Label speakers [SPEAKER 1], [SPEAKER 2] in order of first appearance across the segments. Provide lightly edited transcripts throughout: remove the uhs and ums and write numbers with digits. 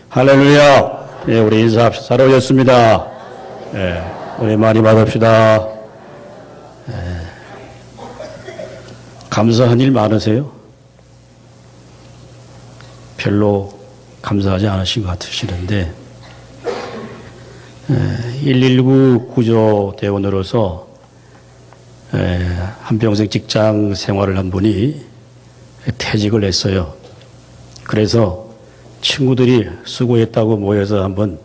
[SPEAKER 1] 할렐루야. 예, 우리 인사합시다. 잘 오셨습니다. 예, 우리 많이 받읍시다. 예. 감사한 일 많으세요? 별로 감사하지 않으신 것 같으시는데, 119 구조대원으로서 한평생 직장 생활을 한 분이 퇴직을 했어요. 그래서 친구들이 수고했다고 모여서 한번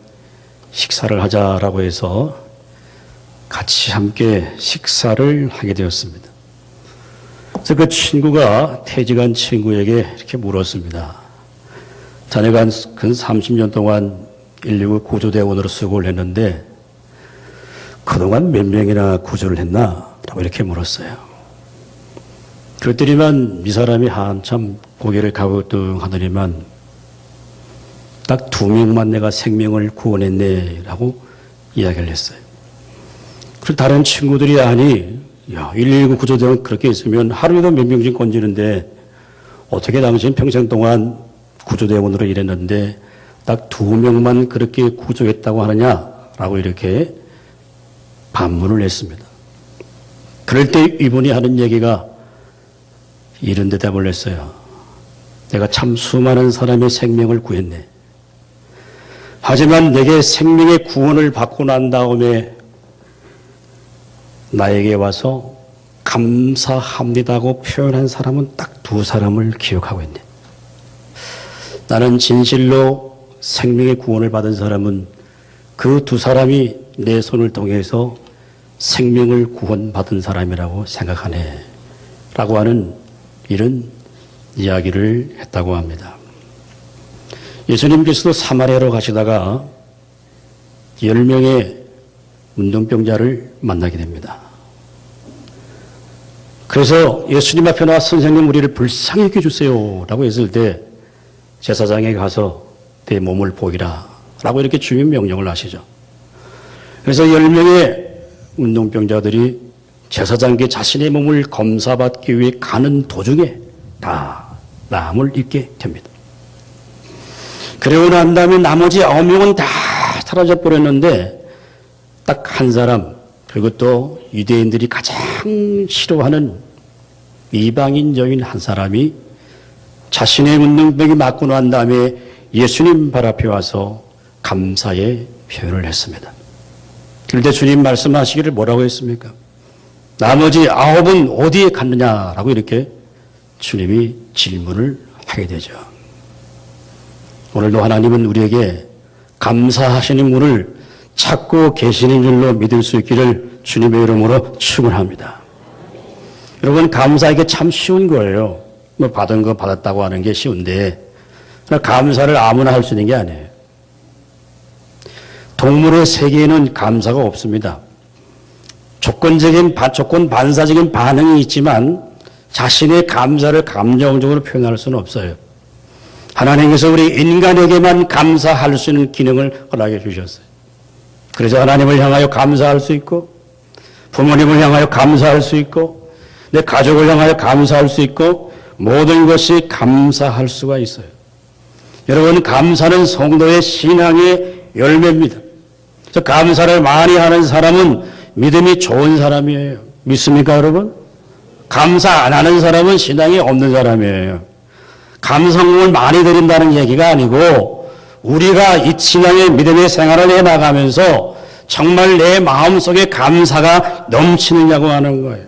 [SPEAKER 1] 식사를 하자라고 해서 같이 함께 식사를 하게 되었습니다. 그래서 그 친구가 퇴직한 친구에게 이렇게 물었습니다. 자네가 근 30년 동안 119 구조대원으로 수고를 했는데 그동안 몇 명이나 구조를 했나? 라고 이렇게 물었어요. 그랬더니만 이 사람이 한참 고개를 갸우뚱하더니만 딱 2명만 내가 생명을 구원했네 라고 이야기를 했어요. 그리고 다른 친구들이 아니, 야, 119 구조대원 그렇게 있으면 하루에도 몇 명씩 건지는데 어떻게 당신 평생 동안 구조대원으로 일했는데 딱 2명만 그렇게 구조했다고 하느냐라고 이렇게 반문을 했습니다. 그럴 때 이분이 하는 얘기가 이런 대답을 했어요. 내가 참 수많은 사람의 생명을 구했네. 하지만 내게 생명의 구원을 받고 난 다음에 나에게 와서 감사합니다고 표현한 사람은 딱 2 사람을 기억하고 있네. 나는 진실로 생명의 구원을 받은 사람은 그 2 사람이 내 손을 통해서 생명을 구원받은 사람이라고 생각하네. 라고 하는 이런 이야기를 했다고 합니다. 예수님께서도 사마리아로 가시다가 10명의 문둥병자를 만나게 됩니다. 그래서 예수님 앞에 나와 선생님 우리를 불쌍히 여겨주세요 라고 했을 때 제사장에 가서 내 몸을 보이라 라고 이렇게 주님 명령을 하시죠. 그래서 10명의 문둥병자들이 제사장께 자신의 몸을 검사받기 위해 가는 도중에 다 나음을 입게 됩니다. 그러고 난 다음에 나머지 9명은 다 사라져 버렸는데 딱 한 사람, 그리고 또 유대인들이 가장 싫어하는 이방인적인 한 사람이 자신의 문둥병이 맞고 난 다음에 예수님 발 앞에 와서 감사의 표현을 했습니다. 그런데 주님 말씀하시기를 뭐라고 했습니까? 나머지 9은 어디에 갔느냐라고 이렇게 주님이 질문을 하게 되죠. 오늘도 하나님은 우리에게 감사하시는 분을 찾고 계시는 줄로 믿을 수 있기를 주님의 이름으로 축원합니다. 여러분, 감사하기 참 쉬운 거예요. 뭐 받은 거 받았다고 하는 게 쉬운데 감사를 아무나 할 수 있는 게 아니에요. 동물의 세계에는 감사가 없습니다. 조건 반사적인 반응이 있지만 자신의 감사를 감정적으로 표현할 수는 없어요. 하나님께서 우리 인간에게만 감사할 수 있는 기능을 허락해 주셨어요. 그래서 하나님을 향하여 감사할 수 있고, 부모님을 향하여 감사할 수 있고, 내 가족을 향하여 감사할 수 있고, 모든 것이 감사할 수가 있어요. 여러분, 감사는 성도의 신앙의 열매입니다. 그래서 감사를 많이 하는 사람은 믿음이 좋은 사람이에요. 믿습니까, 여러분? 감사 안 하는 사람은 신앙이 없는 사람이에요. 감사금을 많이 드린다는 얘기가 아니고 우리가 이 신앙의 믿음의 생활을 해나가면서 정말 내 마음속에 감사가 넘치느냐고 하는 거예요.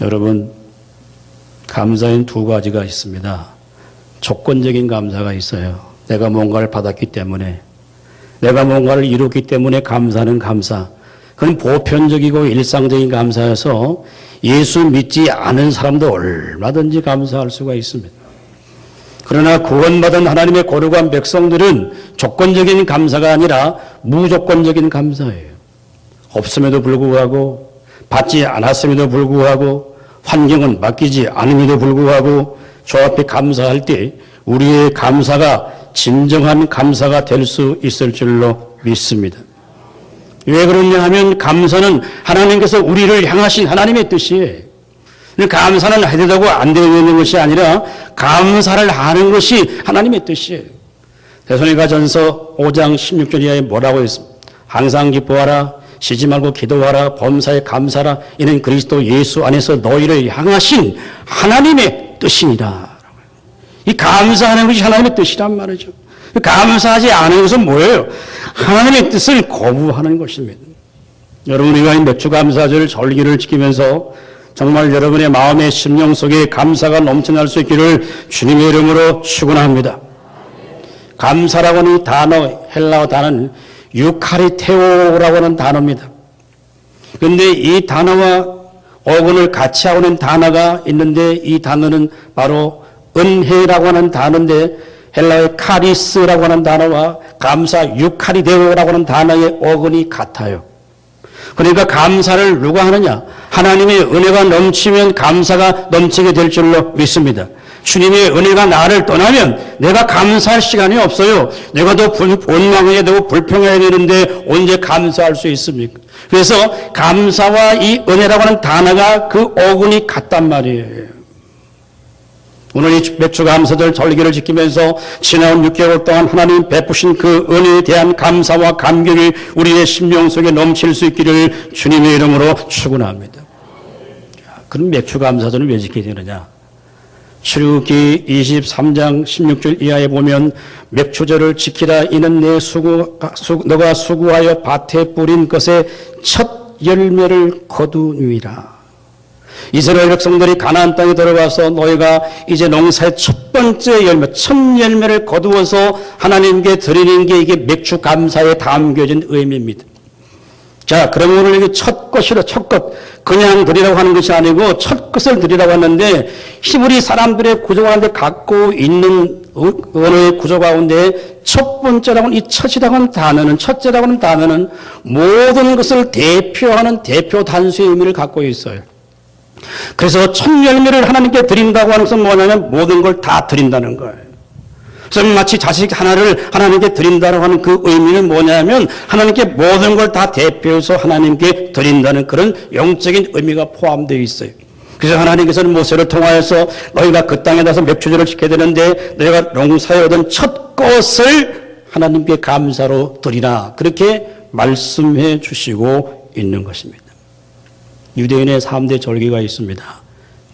[SPEAKER 1] 여러분, 감사엔 2 가지가 있습니다. 조건적인 감사가 있어요. 내가 뭔가를 받았기 때문에, 내가 뭔가를 이뤘기 때문에 감사는 감사. 그건 보편적이고 일상적인 감사여서 예수 믿지 않은 사람도 얼마든지 감사할 수가 있습니다. 그러나 구원받은 하나님의 거룩한 백성들은 조건적인 감사가 아니라 무조건적인 감사예요. 없음에도 불구하고, 받지 않았음에도 불구하고, 환경은 맡기지 않음에도 불구하고 주 앞에 감사할 때 우리의 감사가 진정한 감사가 될 수 있을 줄로 믿습니다. 왜 그러냐 하면 감사는 하나님께서 우리를 향하신 하나님의 뜻이에요. 감사는 해도 되고 안 되는 것이 아니라 감사를 하는 것이 하나님의 뜻이에요. 데살로니가전서 5장 16절 이하에 뭐라고 했습니까? 항상 기뻐하라, 쉬지 말고 기도하라, 범사에 감사하라. 이는 그리스도 예수 안에서 너희를 향하신 하나님의 뜻이니라. 이 감사하는 것이 하나님의 뜻이란 말이죠. 감사하지 않은 것은 뭐예요? 하나님의 뜻을 거부하는 것입니다. 여러분, 우리가 이 맥주감사절 절기를 지키면서 정말 여러분의 마음의 심령 속에 감사가 넘쳐날 수 있기를 주님의 이름으로 축원합니다. 감사라고 하는 이 단어, 헬라어 단어는 유카리테오라고 하는 단어입니다. 그런데 이 단어와 어근을 같이 하고 있는 단어가 있는데 이 단어는 바로 은혜라고 하는 단어인데 헬라의 카리스라고 하는 단어와 감사 유카리데오라고 하는 단어의 어근이 같아요. 그러니까 감사를 누가 하느냐? 하나님의 은혜가 넘치면 감사가 넘치게 될 줄로 믿습니다. 주님의 은혜가 나를 떠나면 내가 감사할 시간이 없어요. 내가 더 원망해야 되고 불평해야 되는데 언제 감사할 수 있습니까? 그래서 감사와 이 은혜라고 하는 단어가 그 어근이 같단 말이에요. 오늘 이 맥주감사절 절기를 지키면서 지나온 6개월 동안 하나님 베푸신 그 은혜에 대한 감사와 감격이 우리의 심령 속에 넘칠 수 있기를 주님의 이름으로 축원합니다. 그럼 맥주감사절은 왜 지켜야 되느냐? 출애굽기 23장 16절 이하에 보면 맥주절을 지키라. 이는 내 너가 수고하여 밭에 뿌린 것의 첫 열매를 거두니라. 이스라엘 백성들이 가나안 땅에 들어가서 너희가 이제 농사의 첫 번째 열매, 첫 열매를 거두어서 하나님께 드리는 게 이게 맥주 감사에 담겨진 의미입니다. 자, 그러면 오늘 이게 첫 것이라, 첫 것. 그냥 드리라고 하는 것이 아니고 첫 것을 드리라고 하는데 히브리 사람들의 구조 가운데 갖고 있는 언어의 구조 가운데 첫 번째라고 하는 이 첫이라고 하는 단어는, 첫째라고 하는 단어는 모든 것을 대표하는 대표 단수의 의미를 갖고 있어요. 그래서 첫 열매를 하나님께 드린다고 하는 것은 뭐냐면 모든 걸 다 드린다는 거예요. 그래서 마치 자식 하나를 하나님께 드린다고 하는 그 의미는 뭐냐면 하나님께 모든 걸 다 대표해서 하나님께 드린다는 그런 영적인 의미가 포함되어 있어요. 그래서 하나님께서는 모세를 통하여서 너희가 그 땅에 가서 맥주절을 지켜야 되는데 너희가 농사에 얻은 첫 것을 하나님께 감사로 드리라. 그렇게 말씀해 주시고 있는 것입니다. 유대인의 3대 절기가 있습니다.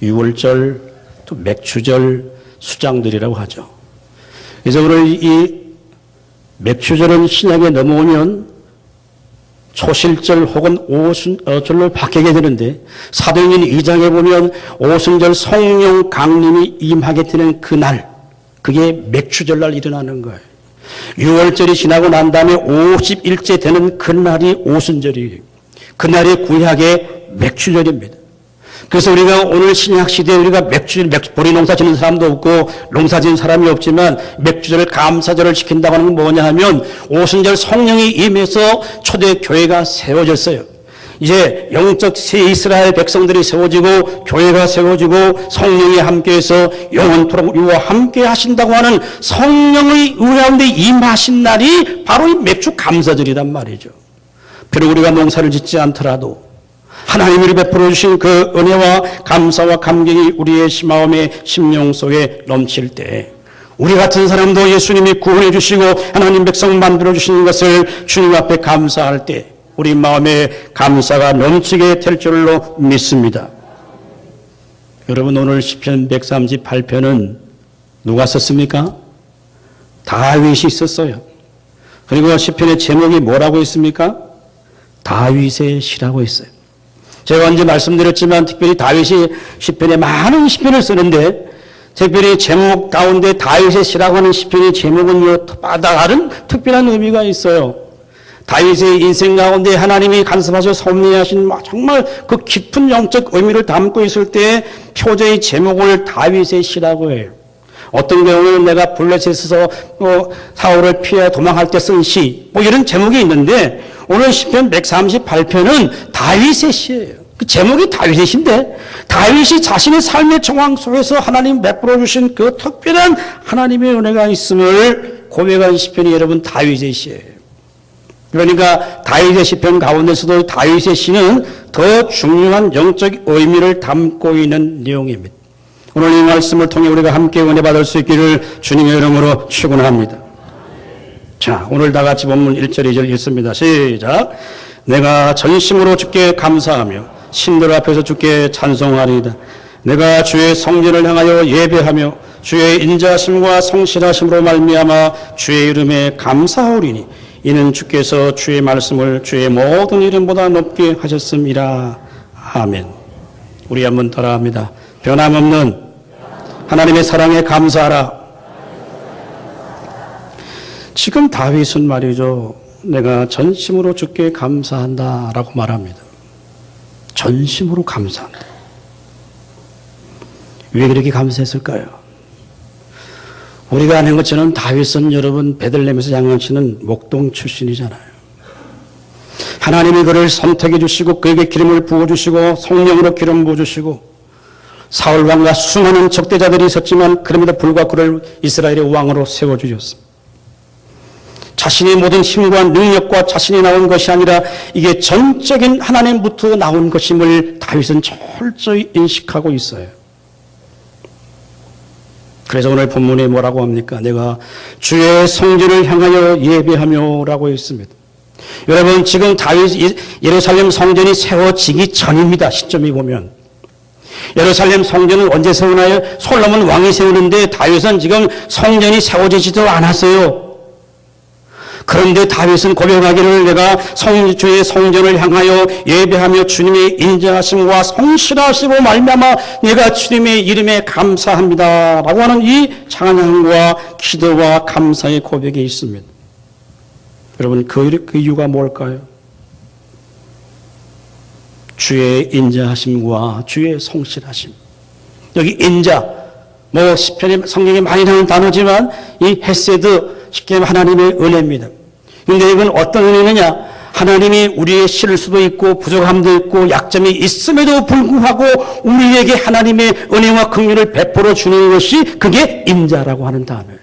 [SPEAKER 1] 유월절, 또 맥주절, 수장들이라고 하죠. 그래서 오늘 이 맥주절은 신약에 넘어오면 초실절 혹은 오순절로 바뀌게 되는데 사도행전 2장에 보면 오순절 성령 강림이 임하게 되는 그날, 그게 맥주절날 일어나는 거예요. 6월절이 지나고 난 다음에 50일째 되는 그날이 오순절이에요. 그날이 구약의 맥주절입니다. 그래서 우리가 오늘 신약 시대에 우리가 보리 농사 짓는 사람도 없고 농사 짓는 사람이 없지만 맥주절 감사절을 지킨다고 하는 건 뭐냐 하면 오순절 성령이 임해서 초대 교회가 세워졌어요. 이제 영적 새 이스라엘 백성들이 세워지고 교회가 세워지고 성령이 함께해서 영원토록 우리와 함께 하신다고 하는 성령의 가운데 임하신 날이 바로 이 맥주 감사절이란 말이죠. 비록 우리가 농사를 짓지 않더라도 하나님이 베풀어 주신 그 은혜와 감사와 감격이 우리의 마음의 심령 속에 넘칠 때 우리 같은 사람도 예수님이 구원해 주시고 하나님 백성 만들어 주시는 것을 주님 앞에 감사할 때 우리 마음에 감사가 넘치게 될 줄로 믿습니다. 여러분, 오늘 시편 138편은 누가 썼습니까? 다윗이 썼어요. 그리고 시편의 제목이 뭐라고 있습니까? 다윗의 시라고 있어요. 제가 언제 말씀드렸지만 특별히 다윗이 시편에 많은 시편을 쓰는데 특별히 제목 가운데 다윗의 시라고 하는 시편의 제목은요, 다른 특별한 의미가 있어요. 다윗의 인생 가운데 하나님이 간섭하셔 섭리하신 정말 그 깊은 영적 의미를 담고 있을 때 표제의 제목을 다윗의 시라고 해요. 어떤 경우는 내가 블레셋에서 사울을 피해 도망할 때 쓴 시, 이런 제목이 있는데 오늘 시편 138편은 다윗의 시예요. 그 제목이 다윗의 시인데 다윗이 자신의 삶의 정황 속에서 하나님 베풀어 주신 그 특별한 하나님의 은혜가 있음을 고백한 시편이 여러분 다윗의 시예요. 그러니까 다윗의 시편 가운데서도 다윗의 시는 더 중요한 영적 의미를 담고 있는 내용입니다. 오늘 이 말씀을 통해 우리가 함께 은혜 받을 수 있기를 주님의 이름으로 축원합니다. 자, 오늘 다 같이 본문 1절 2절 읽습니다. 시작. 내가 전심으로 주께 감사하며 신들 앞에서 주께 찬송하리이다. 내가 주의 성전을 향하여 예배하며 주의 인자하심과 성실하심으로 말미암아 주의 이름에 감사하오리니 이는 주께서 주의 말씀을 주의 모든 이름보다 높게 하셨음이라. 아멘. 우리 한번 따라합니다. 변함없는 하나님의 사랑에 감사하라. 지금 다윗은 말이죠. 내가 전심으로 주께 감사한다 라고 말합니다. 전심으로 감사한다. 왜 그렇게 감사했을까요? 우리가 아는 것처럼 다윗은 여러분 베들레헴에서 양치는 목동 출신이잖아요. 하나님이 그를 선택해 주시고 그에게 기름을 부어주시고 성령으로 기름 부어주시고 사울 왕과 수많은 적대자들이 있었지만 그럼에도 불구하고 그를 이스라엘의 왕으로 세워주셨습니다. 자신의 모든 힘과 능력과 자신이 나온 것이 아니라 이게 전적인 하나님부터 나온 것임을 다윗은 철저히 인식하고 있어요. 그래서 오늘 본문에 뭐라고 합니까? 내가 주의 성전을 향하여 예배하며 라고 했습니다. 여러분 지금 다윗 예루살렘 성전이 세워지기 전입니다. 시점이 보면. 예루살렘 성전을 언제 세우나요? 솔로몬 왕이 세우는데 다윗은 지금 성전이 세워지지도 않았어요. 그런데 다윗은 고백하기를 내가 주의 성전을 향하여 예배하며 주님의 인자하심과 성실하심으로 말미암아 내가 주님의 이름에 감사합니다 라고 하는 이 찬양과 기도와 감사의 고백이 있습니다. 여러분 그 이유가 뭘까요? 주의 인자하심과 주의 성실하심. 여기 인자, 시편에 성경에 많이 나오는 단어지만 이 헤세드, 쉽게 말하면 하나님의 은혜입니다. 그런데 이건 어떤 은혜느냐? 하나님이 우리의 실수도 있고 부족함도 있고 약점이 있음에도 불구하고 우리에게 하나님의 은혜와 긍휼을 베풀어 주는 것이 그게 인자라고 하는 단어예요.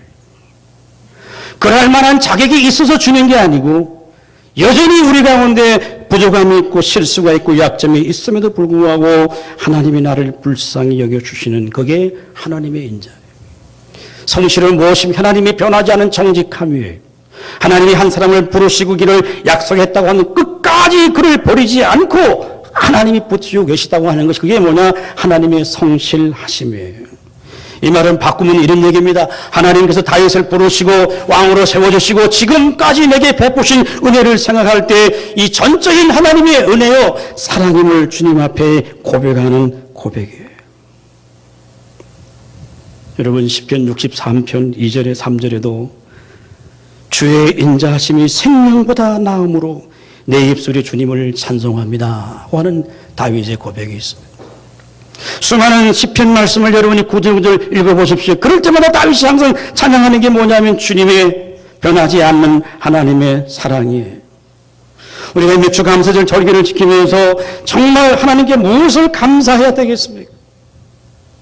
[SPEAKER 1] 그럴 만한 자격이 있어서 주는 게 아니고 여전히 우리 가운데 부족함이 있고 실수가 있고 약점이 있음에도 불구하고 하나님이 나를 불쌍히 여겨주시는 그게 하나님의 인자예요. 성실을 무엇이면 하나님이 변하지 않은 정직함이에요. 하나님이 한 사람을 부르시고 길을 약속했다고 하는 끝까지 그를 버리지 않고 하나님이 붙이고 계시다고 하는 것이 그게 뭐냐? 하나님의 성실하심이에요. 이 말은 바꾸면 이런 얘기입니다. 하나님께서 다윗을 부르시고 왕으로 세워주시고 지금까지 내게 베푸신 은혜를 생각할 때 이 전적인 하나님의 은혜요 사랑임을 주님 앞에 고백하는 고백이에요. 여러분 시편 63편 2절에 3절에도 주의 인자하심이 생명보다 나음으로 내 입술이 주님을 찬송합니다 하는 다윗의 고백이 있습니다. 수많은 시편 말씀을 여러분이 구절구절 읽어보십시오. 그럴 때마다 다윗이 항상 찬양하는 게 뭐냐면 주님의 변하지 않는 하나님의 사랑이에요. 우리가 몇 주 감사절 절기를 지키면서 정말 하나님께 무엇을 감사해야 되겠습니까?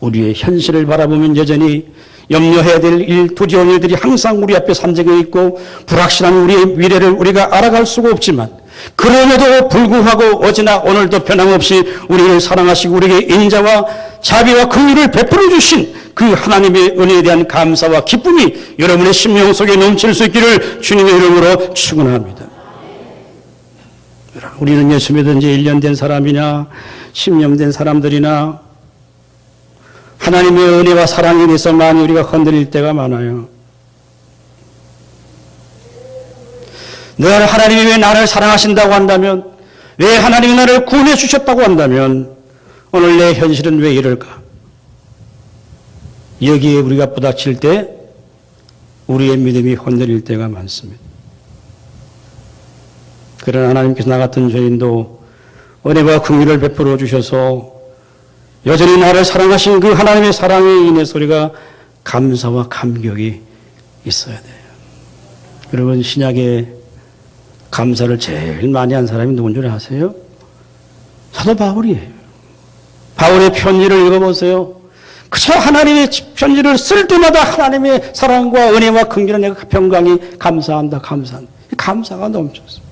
[SPEAKER 1] 우리의 현실을 바라보면 여전히 염려해야 될 일, 두려운 일들이 항상 우리 앞에 산적해 있고 불확실한 우리의 미래를 우리가 알아갈 수가 없지만 그럼에도 불구하고 어제나 오늘도 변함없이 우리를 사랑하시고 우리에게 인자와 자비와 긍휼을 베풀어 주신 그 하나님의 은혜에 대한 감사와 기쁨이 여러분의 심령 속에 넘칠 수 있기를 주님의 이름으로 축원합니다. 우리는 예수 믿은 지 1년 된 사람이나 10년 된 사람들이나 하나님의 은혜와 사랑에 대해서 많이 우리가 흔들릴 때가 많아요. 하나님이 왜 나를 사랑하신다고 한다면, 왜 하나님이 나를 구원해 주셨다고 한다면 오늘 내 현실은 왜 이럴까? 여기에 우리가 부닥칠 때 우리의 믿음이 흔들릴 때가 많습니다. 그러나 하나님께서 나 같은 죄인도 은혜와 긍휼을 베풀어 주셔서 여전히 나를 사랑하신 그 하나님의 사랑에 인해서 우리가 감사와 감격이 있어야 돼요. 여러분 신약에 감사를 제일 많이 한 사람이 누군 줄 아세요? 사도 바울이에요. 바울의 편지를 읽어보세요. 그저 하나님의 편지를 쓸 때마다 하나님의 사랑과 은혜와 긍휼을 내가 평강히 감사한다. 감사가 넘쳤어요.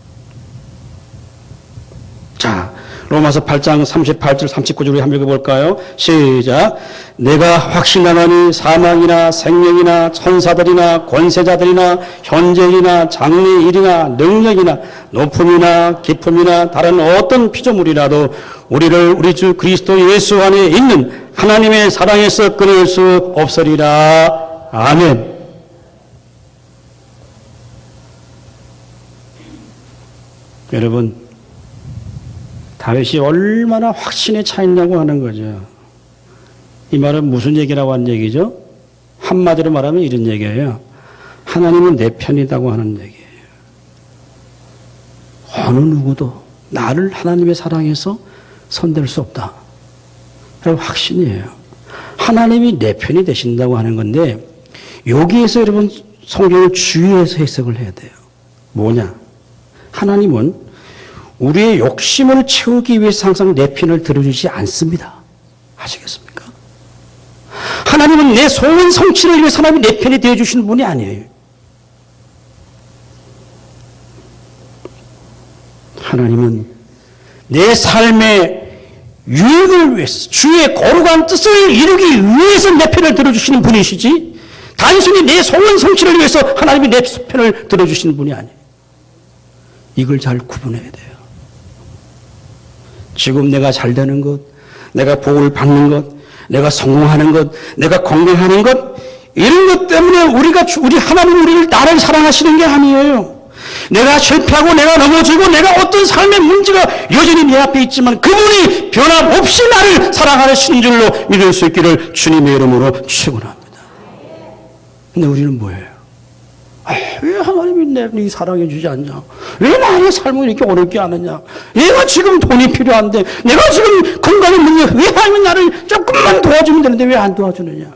[SPEAKER 1] 자, 로마서 8장 38절 39절 우리 한번 읽어볼까요? 시작. 내가 확신하노니 사망이나 생명이나 천사들이나 권세자들이나 현재이나 장래일이나 능력이나 높음이나 깊음이나 다른 어떤 피조물이라도 우리를 우리 주 그리스도 예수 안에 있는 하나님의 사랑에서 끊을 수 없으리라. 아멘. 여러분, 다윗이 얼마나 확신에 차있냐고 하는 거죠. 이 말은 무슨 얘기라고 하는 얘기죠? 한마디로 말하면 이런 얘기예요. 하나님은 내 편이라고 하는 얘기예요. 어느 누구도 나를 하나님의 사랑에서 손댈 수 없다. 여러분, 확신이에요. 하나님이 내 편이 되신다고 하는 건데 여기에서 여러분 성경을 주의해서 해석을 해야 돼요. 뭐냐? 하나님은 우리의 욕심을 채우기 위해서 항상 내 편을 들어주지 않습니다. 아시겠습니까? 하나님은 내 소원 성취를 위해서 하나님이 내 편이 되어주시는 분이 아니에요. 하나님은 내 삶의 유익을 위해서 주의 거룩한 뜻을 이루기 위해서 내 편을 들어주시는 분이시지 단순히 내 소원 성취를 위해서 하나님이 내 편을 들어주시는 분이 아니에요. 이걸 잘 구분해야 돼요. 지금 내가 잘 되는 것, 내가 복을 받는 것, 내가 성공하는 것, 내가 건강하는 것, 이런 것 때문에 우리 하나님 나를 사랑하시는 게 아니에요. 내가 실패하고 내가 넘어지고 내가 어떤 삶의 문제가 여전히 내 앞에 있지만 그분이 변함없이 나를 사랑하시는 줄로 믿을 수 있기를 주님의 이름으로 축원합니다. 근데 우리는 뭐예요? 왜 하나님이 내 사랑해 주지 않냐? 왜 나의 삶을 이렇게 어렵게 하느냐? 내가 지금 돈이 필요한데, 내가 지금 건강이 문제, 왜 하나님이 나를 조금만 도와주면 되는데 왜 안 도와주느냐?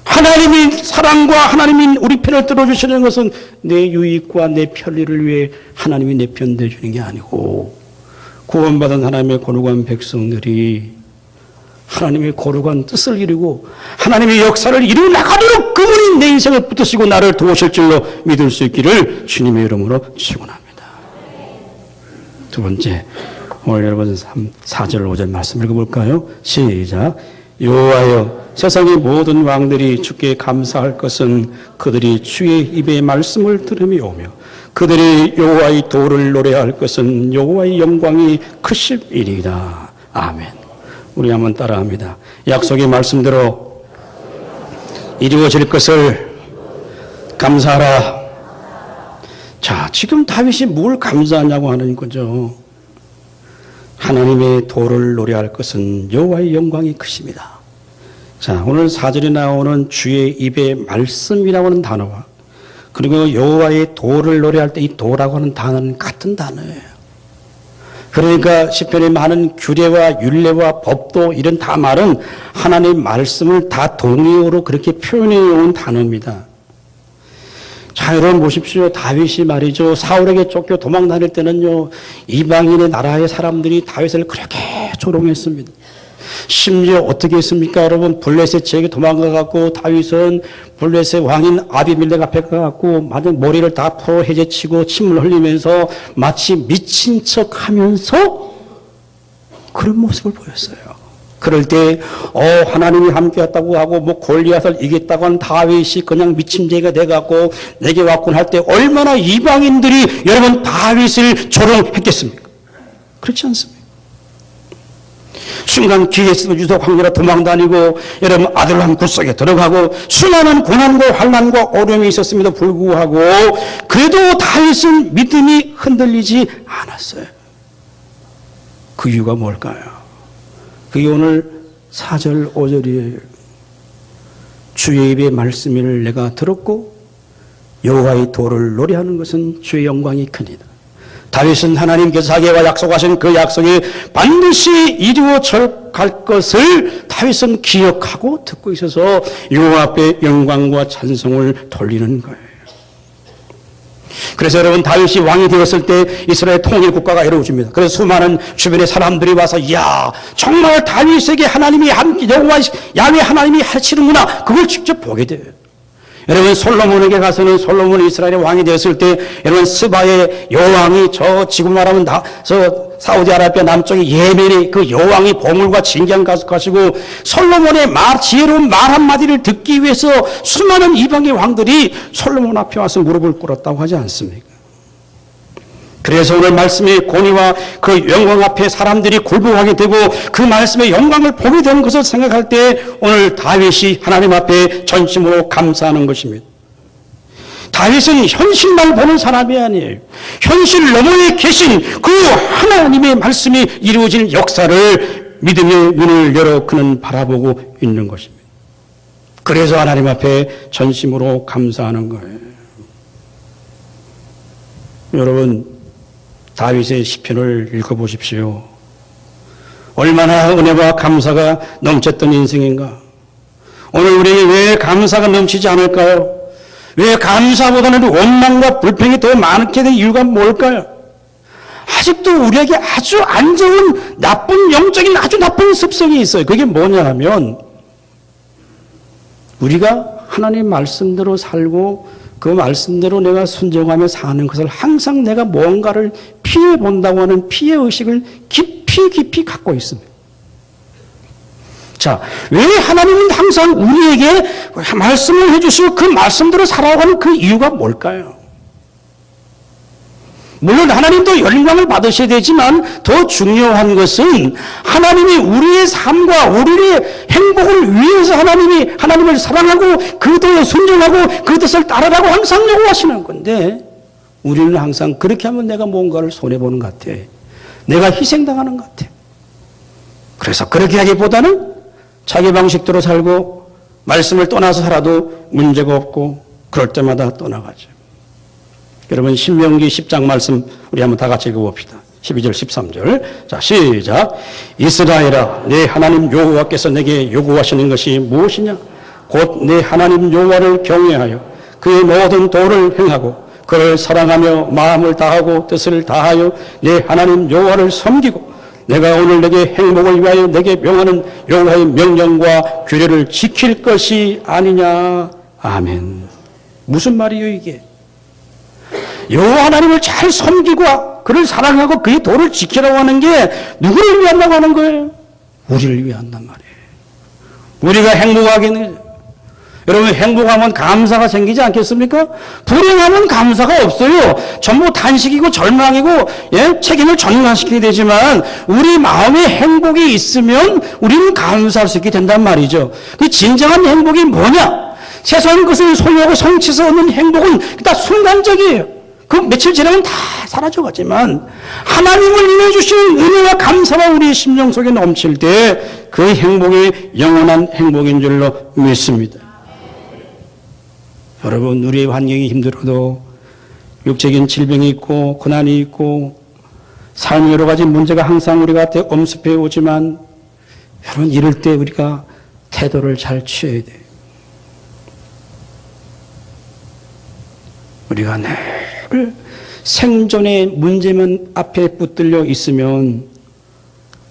[SPEAKER 1] 하나님이 사랑과 하나님이 우리 편을 들어주시는 것은 내 유익과 내 편리를 위해 하나님이 내 편 되주는 게 아니고 구원받은 하나님의 거룩한 백성들이 하나님의 거룩한 뜻을 이루고 하나님의 역사를 이루어 나가도록 그분이 내 인생을 붙드시고 나를 도우실 줄로 믿을 수 있기를 주님의 이름으로 축원합니다. 두 번째, 오늘 여러분 4절 5절 말씀 읽어볼까요? 시작. 여호와여 세상의 모든 왕들이 주께 감사할 것은 그들이 주의 입의 말씀을 들으며 오며 그들이 여호와의 도를 노래할 것은 여호와의 영광이 크심이리이다. 아멘. 우리 한번 따라합니다. 약속의 말씀대로 이루어질 것을 감사하라. 자, 지금 다윗이 뭘 감사하냐고 하는 거죠. 하나님의 도를 노래할 것은 여호와의 영광이 크십니다. 자, 오늘 4절에 나오는 주의 입의 말씀이라고 하는 단어와 그리고 여호와의 도를 노래할 때 이 도라고 하는 단어는 같은 단어예요. 그러니까 시편에 많은 규례와 율례와 법도 이런 다 말은 하나님의 말씀을 다 동의어로 그렇게 표현해 온 단어입니다. 자, 여러분 보십시오. 다윗이 말이죠. 사울에게 쫓겨 도망 다닐 때는요. 이방인의 나라의 사람들이 다윗을 그렇게 조롱했습니다. 심지어 어떻게 했습니까? 여러분 블레셋 지역에 도망가갖고 다윗은 블레셋 왕인 아비멜렉 앞에 가갖고 마냥 머리를 다 풀어 해제치고 침을 흘리면서 마치 미친 척하면서 그런 모습을 보였어요. 그럴 때 하나님이 함께했다고 하고 뭐 골리앗을 이겼다고 하는 다윗이 그냥 미침제가 돼갖고 내게 왔군 할 때 얼마나 이방인들이 여러분 다윗을 조롱했겠습니까? 그렇지 않습니까? 순간 기회 있으면 유독 황리라 도망다니고 여러분 아들람 굴속에 들어가고 수많은 고난과 환난과 어려움이 있었음에도 불구하고 그래도 다윗은 믿음이 흔들리지 않았어요. 그 이유가 뭘까요? 그게 오늘 4절 5절이에요. 주의 입의 말씀을 내가 들었고 여호와의 도를 노래하는 것은 주의 영광이 크니라. 다윗은 하나님께서 자기와 약속하신 그 약속이 반드시 이루어져 갈 것을 다윗은 기억하고 듣고 있어서 여호와 앞에 영광과 찬송을 돌리는 거예요. 그래서 여러분 다윗이 왕이 되었을 때 이스라엘 통일 국가가 이루어집니다. 그래서 수많은 주변의 사람들이 와서 이야 정말 다윗에게 하나님이 여호와 야훼 하나님이 하시는구나 그걸 직접 보게 돼요. 여러분 솔로몬에게 가서는 솔로몬이 이스라엘의 왕이 되었을 때 여러분 스바의 여왕이 저 지금 말하면 저 사우디아라비아 남쪽의 예멘의 그 여왕이 보물과 진경 가지고 솔로몬의 지혜로운 말 한마디를 듣기 위해서 수많은 이방의 왕들이 솔로몬 앞에 와서 무릎을 꿇었다고 하지 않습니까? 그래서 오늘 말씀의 권위와 그 영광 앞에 사람들이 굴복하게 되고 그 말씀의 영광을 보게 되는 것을 생각할 때 오늘 다윗이 하나님 앞에 전심으로 감사하는 것입니다. 다윗은 현실만 보는 사람이 아니에요. 현실 너머에 계신 그 하나님의 말씀이 이루어질 역사를 믿음의 눈을 열어 그는 바라보고 있는 것입니다. 그래서 하나님 앞에 전심으로 감사하는 거예요. 여러분 다윗의 시편을 읽어보십시오. 얼마나 은혜와 감사가 넘쳤던 인생인가. 오늘 우리에게 왜 감사가 넘치지 않을까요? 왜 감사보다는 원망과 불평이 더 많게 된 이유가 뭘까요? 아직도 우리에게 아주 안 좋은 나쁜 영적인 아주 나쁜 습성이 있어요. 그게 뭐냐 하면 우리가 하나님 말씀대로 살고 그 말씀대로 내가 순종하며 사는 것을 항상 내가 뭔가를 피해 본다고 하는 피해 의식을 깊이 갖고 있습니다. 자, 왜 하나님은 항상 우리에게 말씀을 해주시고 그 말씀대로 살아가는 그 이유가 뭘까요? 물론 하나님도 영광을 받으셔야 되지만 더 중요한 것은 하나님이 우리의 삶과 우리의 행복을 위해서 하나님을 사랑하고 그 뜻에 순종하고 그 뜻을 따르라고 항상 요구하시는 건데 우리는 항상 그렇게 하면 내가 뭔가를 손해보는 것 같아. 내가 희생당하는 것 같아. 그래서 그렇게 하기보다는 자기 방식대로 살고 말씀을 떠나서 살아도 문제가 없고 그럴 때마다 떠나가죠. 여러분 신명기 10장 말씀 우리 한번 다 같이 읽어봅시다. 12절 13절 자 시작. 이스라엘아 내 하나님 여호와께서 내게 요구하시는 것이 무엇이냐? 곧 내 하나님 여호와를 경외하여 그의 모든 도를 행하고 그를 사랑하며 마음을 다하고 뜻을 다하여 내 하나님 여호와를 섬기고 내가 오늘 내게 행복을 위하여 내게 명하는 여호와의 명령과 규례를 지킬 것이 아니냐. 아멘. 무슨 말이에요 이게? 여호와 하나님을 잘 섬기고 그를 사랑하고 그의 도를 지키라고 하는 게 누구를 위한다고 하는 거예요? 우리를 위한단 말이에요. 우리가 행복하겠는 여러분 행복하면 감사가 생기지 않겠습니까? 불행하면 감사가 없어요. 전부 단식이고 절망이고 책임을 전가시키게 되지만 우리 마음에 행복이 있으면 우리는 감사할 수 있게 된단 말이죠. 그 진정한 행복이 뭐냐? 세상 것을 소유하고 성취해서 얻는 행복은 다 순간적이에요. 그 며칠 지나면 다 사라져가지만 하나님을 인해 주시는 은혜와 감사가 우리 심령 속에 넘칠 때 그 행복이 영원한 행복인 줄로 믿습니다. 여러분 우리의 환경이 힘들어도 육적인 질병이 있고 고난이 있고 삶의 여러 가지 문제가 항상 우리한테 엄습해 오지만 여러분 이럴 때 우리가 태도를 잘 취해야 돼요. 우리가 늘 생존의 문제만 앞에 붙들려 있으면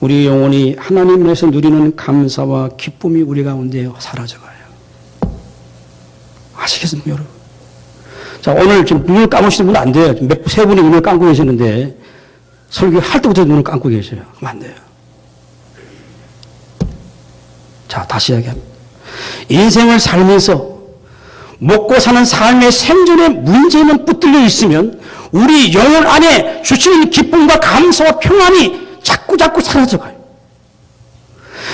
[SPEAKER 1] 우리 영혼이 하나님에서 누리는 감사와 기쁨이 우리 가운데 사라져가요. 아시겠습니까, 여러분? 자, 오늘 지금 눈을 감으시는 분은 안 돼요. 세 분이 눈을 감고 계시는데 설교할 때부터 눈을 감고 계셔요. 그럼 안 돼요. 자, 다시 이야기합니다. 인생을 살면서 먹고 사는 삶의 생존의 문제만 붙들려 있으면 우리 영혼 안에 주시는 기쁨과 감사와 평안이 자꾸 사라져가요.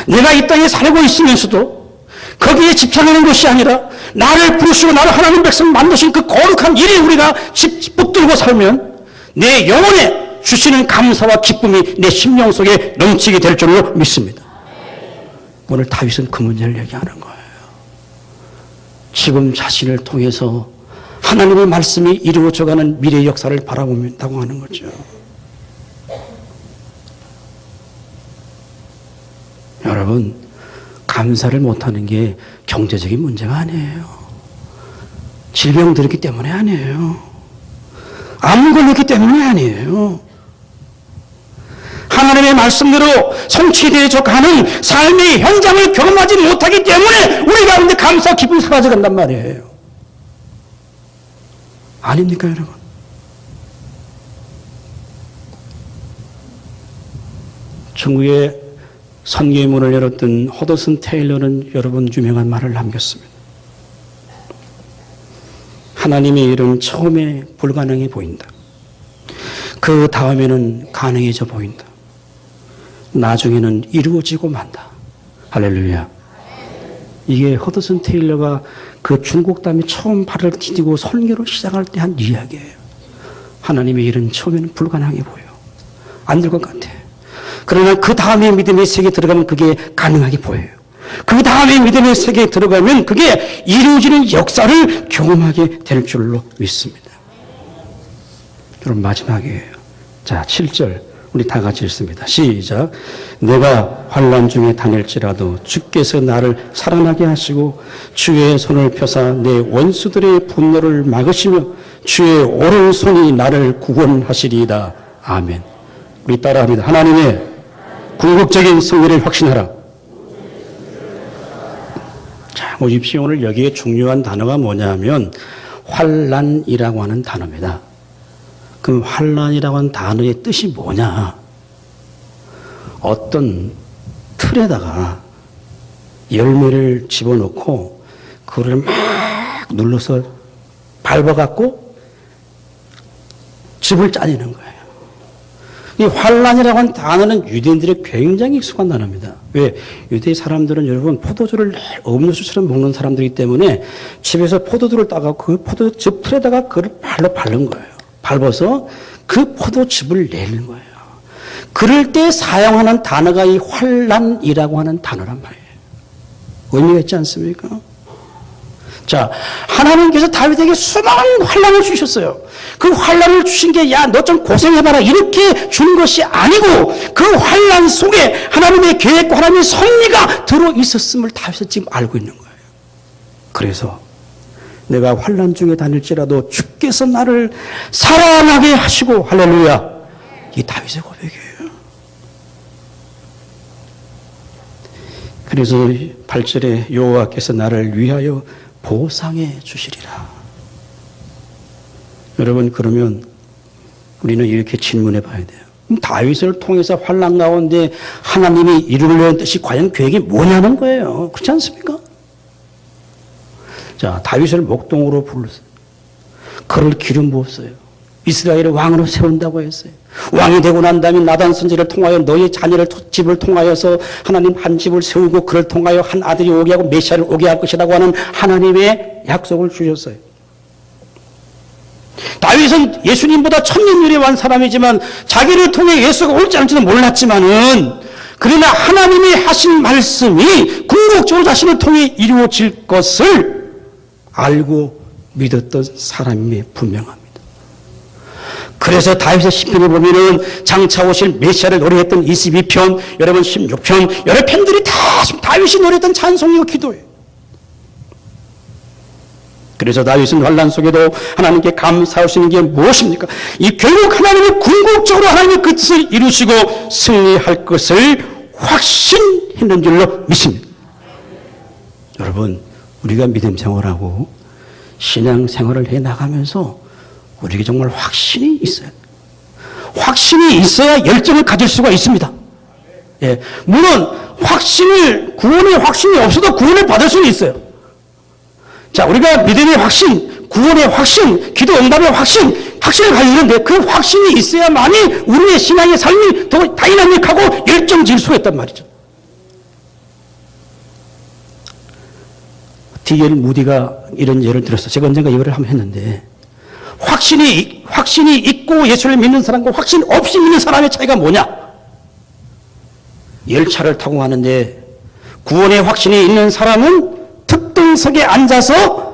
[SPEAKER 1] 내가 이 땅에 살고 있으면서도 거기에 집착하는 것이 아니라 나를 부르시고 나를 하나님 백성 만드신 그 거룩한 일에 우리가 붙들고 살면 내 영혼에 주시는 감사와 기쁨이 내 심령 속에 넘치게 될 줄로 믿습니다. 오늘 다윗은 그 문제를 얘기하는 거예요. 지금 자신을 통해서 하나님의 말씀이 이루어져가는 미래의 역사를 바라본다고 하는 거죠. 여러분, 감사를 못하는 게 경제적인 문제가 아니에요. 질병 들었기 때문에 아니에요. 암 걸렸기 때문에 아니에요. 하나님의 말씀대로 성취되어져 가는 삶의 현장을 경험하지 못하기 때문에 우리 가운데 감사 기쁨이 사라져간단 말이에요. 아닙니까, 여러분? 중국의 선교의 문을 열었던 허더슨 테일러는 여러분 유명한 말을 남겼습니다. 하나님의 일은 처음에 불가능해 보인다. 그 다음에는 가능해져 보인다. 나중에는 이루어지고 만다. 할렐루야. 이게 허더슨 테일러가 그 중국 땅에 처음 발을 디디고 선교를 시작할 때 한 이야기예요. 하나님의 일은 처음에는 불가능해 보여. 안 될 것 같아. 그러나 그 다음에 믿음의 세계에 들어가면 그게 가능하게 보여요. 그 다음에 믿음의 세계에 들어가면 그게 이루어지는 역사를 경험하게 될 줄로 믿습니다. 여러분 마지막이에요. 자, 7절 우리 다 같이 읽습니다. 시작. 내가 환난 중에 다닐지라도 주께서 나를 살아나게 하시고 주의 손을 펴사 내 원수들의 분노를 막으시며 주의 오른손이 나를 구원하시리이다. 아멘. 우리 따라합니다. 하나님의 궁극적인 승리를 확신하라. 자, 보십시오. 오늘 여기에 중요한 단어가 뭐냐면 환난이라고 하는 단어입니다. 그 환난이라고 하는 단어의 뜻이 뭐냐? 어떤 틀에다가 열매를 집어넣고 그거를 막 눌러서 밟아갖고 즙을 짜내는 거예요. 이 환난이라고 하는 단어는 유대인들이 굉장히 익숙한 단어입니다. 왜? 유대 사람들은 여러분 포도주를 음료수처럼 먹는 사람들이기 때문에 집에서 포도주를 따가고 그 포도즙 틀에다가 그걸 발로 바른 거예요. 밟아서 그 포도즙을 내는 거예요. 그럴 때 사용하는 단어가 이 환난이라고 하는 단어란 말이에요. 의미가 있지 않습니까? 자, 하나님께서 다윗에게 수많은 환난을 주셨어요. 그 환난을 주신 게 야, 너 좀 고생해봐라 이렇게 준 것이 아니고 그 환난 속에 하나님의 계획과 하나님의 섭리가 들어있었음을 다윗은 지금 알고 있는 거예요. 그래서 내가 환난 중에 다닐지라도 주께서 나를 살아나게 하시고 할렐루야. 이게 다윗의 고백이에요. 그래서 8절에 여호와께서 나를 위하여 보상해 주시리라. 여러분 그러면 우리는 이렇게 질문해 봐야 돼요. 다윗을 통해서 환난 가운데 하나님이 이루려는 뜻이 과연 계획이 뭐냐는 거예요. 그렇지 않습니까? 자, 다윗을 목동으로 불렀어요. 그를 기름 부었어요. 이스라엘을 왕으로 세운다고 했어요. 왕이 되고 난 다음에 나단 선지를 통하여 너희 자녀를 집을 통하여서 하나님 한 집을 세우고 그를 통하여 한 아들이 오게 하고 메시아를 오게 할 것이라고 하는 하나님의 약속을 주셨어요. 다윗은 예수님보다 천년 유래한 사람이지만 자기를 통해 예수가 올지 않을지는 몰랐지만은 그러나 하나님이 하신 말씀이 궁극적으로 자신을 통해 이루어질 것을 알고 믿었던 사람이 분명합니다. 그래서 다윗의 시편을 보면은 장차 오실 메시아를 노래했던 22편, 여러분 16편, 여러 편들이 다 다윗이 노래했던 찬송이고 기도예요. 그래서 다윗은 환난 속에도 하나님께 감사하시는 게 무엇입니까? 이 결국 하나님이 궁극적으로 하나님의 그 뜻을 이루시고 승리할 것을 확신했는 줄로 믿습니다. 여러분, 우리가 믿음 생활하고 신앙 생활을 해 나가면서 우리에게 정말 확신이 있어요. 확신이 있어야 열정을 가질 수가 있습니다. 예, 물론 구원의 확신이 없어도 구원을 받을 수는 있어요. 자, 우리가 믿음의 확신, 구원의 확신, 기도 응답의 확신을 가지고 있는데 그 확신이 있어야만이 우리의 신앙의 삶이 더 다이나믹하고 열정질 수가 있단 말이죠. D.L. 무디가 이런 예를 들었어요. 제가 언젠가 이거를 한번 했는데 확신이 있고 예수를 믿는 사람과 확신 없이 믿는 사람의 차이가 뭐냐? 열차를 타고 가는데 구원의 확신이 있는 사람은 특등석에 앉아서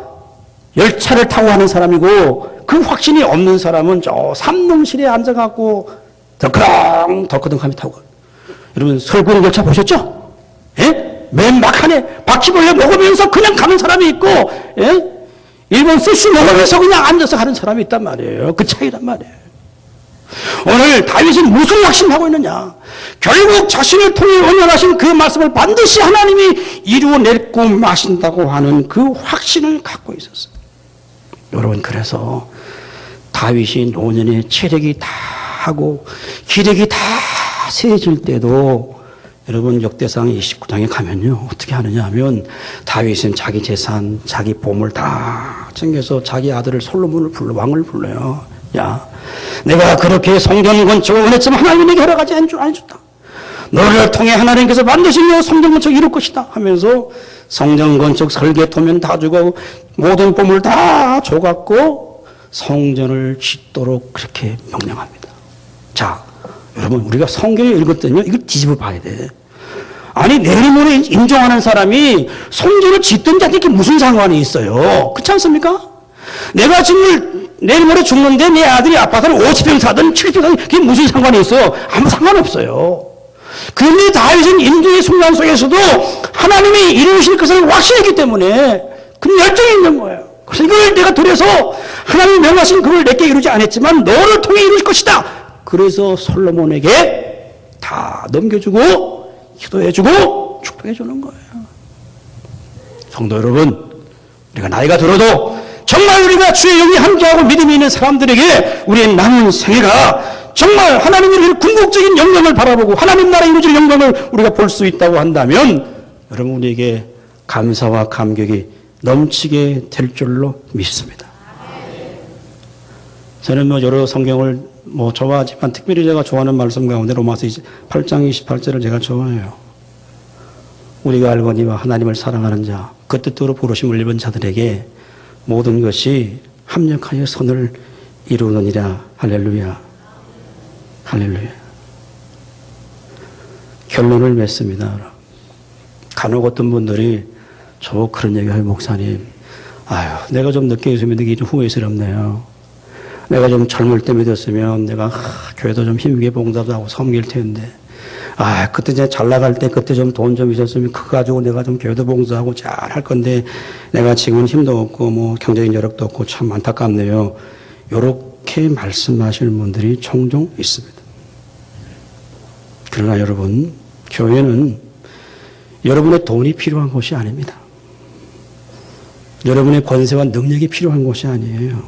[SPEAKER 1] 열차를 타고 가는 사람이고 그 확신이 없는 사람은 저 삼릉실에 앉아갖고 덜커덩하며 타고 가요. 여러분 설국 열차 보셨죠? 예? 맨 막판에 바퀴벌레 먹으면서 그냥 가는 사람이 있고, 예? 일본 스시 먹으면서 그냥 앉아서 가는 사람이 있단 말이에요. 그 차이란 말이에요. 오늘 다윗은 무슨 확신하고 있느냐? 결국 자신을 통해 언약하신 그 말씀을 반드시 하나님이 이루어낼 고 마신다고 하는 그 확신을 갖고 있었어요. 여러분, 그래서 다윗이 노년에 체력이 다 하고 기력이 다 세질 때도 여러분 역대상 29장에 가면요 어떻게 하느냐 하면 다윗은 자기 재산, 자기 보물 다 챙겨서 자기 아들을 솔로몬을 왕을 불러요. 야, 내가 그렇게 성전 건축을 원했지만 하나님이 내게 허락하지 안 줬다. 너를 통해 하나님께서 반드시 너 성전 건축을 이룰 것이다 하면서 성전 건축 설계 토면 다 주고 모든 보물 다 줘갖고 성전을 짓도록 그렇게 명령합니다. 자, 여러분, 우리가 성경을 읽었더니요 이걸 뒤집어 봐야 돼. 아니, 내일모레 인정하는 사람이 성전을 짓든 자한테 무슨 상관이 있어요? 그렇지 않습니까? 내가 지금 내일모레 죽는데 내 아들이 아파트를 50평 사든 70평 사든 그게 무슨 상관이 있어요? 아무 상관없어요. 그런데 다윗은 인생의 순간 속에서도 하나님이 이루실 것을 확신했기 때문에 그 열정이 있는 거예요. 그래서 이걸 내가 들여서 하나님이 명하신 그걸 내게 이루지 않았지만 너를 통해 이루실 것이다. 그래서 솔로몬에게 다 넘겨주고 기도해주고 축복해주는 거예요. 성도 여러분, 우리가 나이가 들어도 정말 우리가 주의 영이 함께하고 믿음이 있는 사람들에게 우리의 남은 생애가 정말 하나님의 궁극적인 영광을 바라보고 하나님 나라의 이루어질 영광을 우리가 볼 수 있다고 한다면 여러분 우리에게 감사와 감격이 넘치게 될 줄로 믿습니다. 저는 여러 성경을 좋아하지만 특별히 제가 좋아하는 말씀 가운데 로마서 8장 28절을 제가 좋아해요. 우리가 알거니와 하나님을 사랑하는 자, 그 뜻대로 부르심을 입은 자들에게 모든 것이 합력하여 선을 이루느니라. 할렐루야. 할렐루야. 결론을 맺습니다. 간혹 어떤 분들이 저 그런 얘기해요. 목사님, 아유, 내가 좀 늦게 있으면 되게 좀 후회스럽네요. 내가 좀 젊을 때 믿었으면 내가 교회도 좀 힘있게 봉사도 하고 섬길 텐데, 그때 제가 잘 나갈 때 그때 좀 돈 좀 있었으면 그거 가지고 내가 좀 교회도 봉사하고 잘 할 건데 내가 지금은 힘도 없고 경제적인 여력도 없고 참 안타깝네요. 이렇게 말씀하시는 분들이 종종 있습니다. 그러나 여러분, 교회는 여러분의 돈이 필요한 곳이 아닙니다. 여러분의 권세와 능력이 필요한 곳이 아니에요.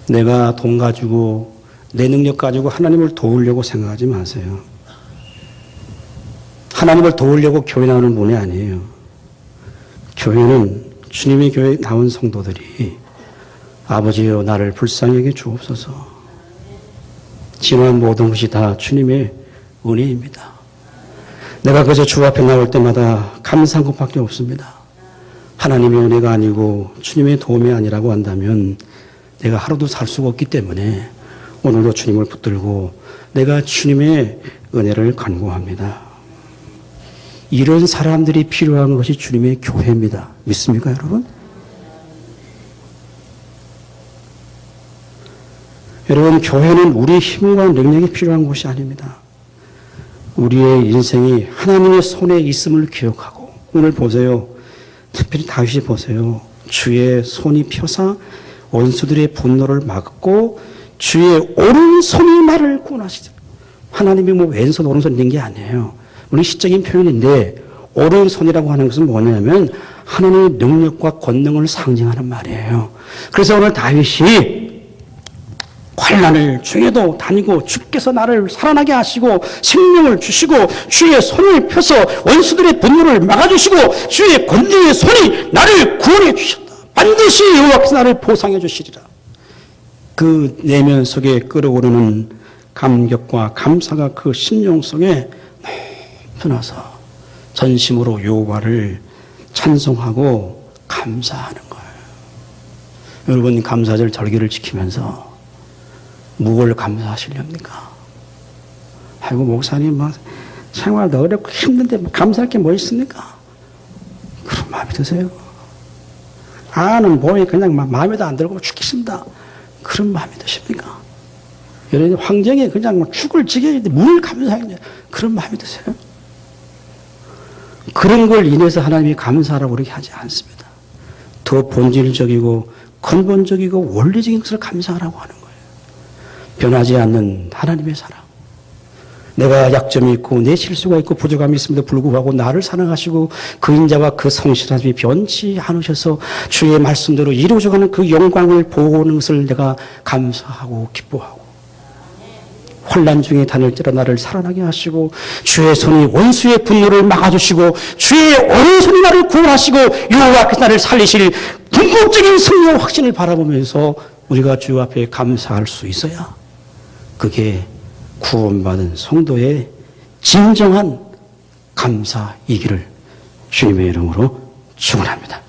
[SPEAKER 1] 내가 돈 가지고 내 능력 가지고 하나님을 도우려고 생각하지 마세요. 하나님을 도우려고 교회 나오는 분이 아니에요. 교회는 주님의 교회에 나온 성도들이 아버지여 나를 불쌍히 여겨 주옵소서. 지난 모든 것이 다 주님의 은혜입니다. 내가 그저 주 앞에 나올 때마다 감사한 것밖에 없습니다. 하나님의 은혜가 아니고 주님의 도움이 아니라고 한다면 내가 하루도 살 수가 없기 때문에 오늘도 주님을 붙들고 내가 주님의 은혜를 간구합니다. 이런 사람들이 필요한 것이 주님의 교회입니다. 믿습니까, 여러분? 여러분, 교회는 우리의 힘과 능력이 필요한 곳이 아닙니다. 우리의 인생이 하나님의 손에 있음을 기억하고, 오늘 보세요. 특별히 다윗이 보세요. 주의 손이 펴사 원수들의 분노를 막고 주의 오른손이 나를 구원하시더라. 하나님이 왼손 오른손 있는 게 아니에요. 우리 시적인 표현인데 오른손이라고 하는 것은 뭐냐면 하나님의 능력과 권능을 상징하는 말이에요. 그래서 오늘 다윗이 환난을 중에도 다니고 주께서 나를 살아나게 하시고 생명을 주시고 주의 손을 펴서 원수들의 분노를 막아주시고 주의 권능의 손이 나를 구원해 주셨다. 반드시 여호와께서 나를 보상해 주시리라. 그 내면 속에 끓어오르는 감격과 감사가 그 심령 속에 넘쳐나서 전심으로 여호와를 찬송하고 감사하는 거예요. 여러분, 감사절 절기를 지키면서 무엇을 감사하시렵니까? 아이고, 목사님, 생활도 어렵고 힘든데 감사할 게 뭐 있습니까? 그런 마음이 드세요? 아는 보니 그냥 마음에도 안 들고 죽겠습니다. 그런 마음이 드십니까? 여러분, 황정에 그냥 죽을 지경인데 뭘 감사하냐? 그런 마음이 드세요? 그런 걸 인해서 하나님이 감사하라고 그렇게 하지 않습니다. 더 본질적이고 근본적이고 원리적인 것을 감사하라고 하는 거예요. 변하지 않는 하나님의 사랑. 내가 약점이 있고 내 실수가 있고 부족함이 있음에도 불구하고 나를 사랑하시고 그 인자와 그 성실함이 변치 않으셔서 주의 말씀대로 이루어져가는 그 영광을 보는 것을 내가 감사하고 기뻐하고 혼란 중에 다닐지라 나를 살아나게 하시고 주의 손이 원수의 분노를 막아주시고 주의 오른손이 나를 구원하시고 여호와 앞에서 나를 살리실 궁극적인 승리와 확신을 바라보면서 우리가 주 앞에 감사할 수 있어야 그게 구원받은 성도의 진정한 감사이기를 주님의 이름으로 축원합니다.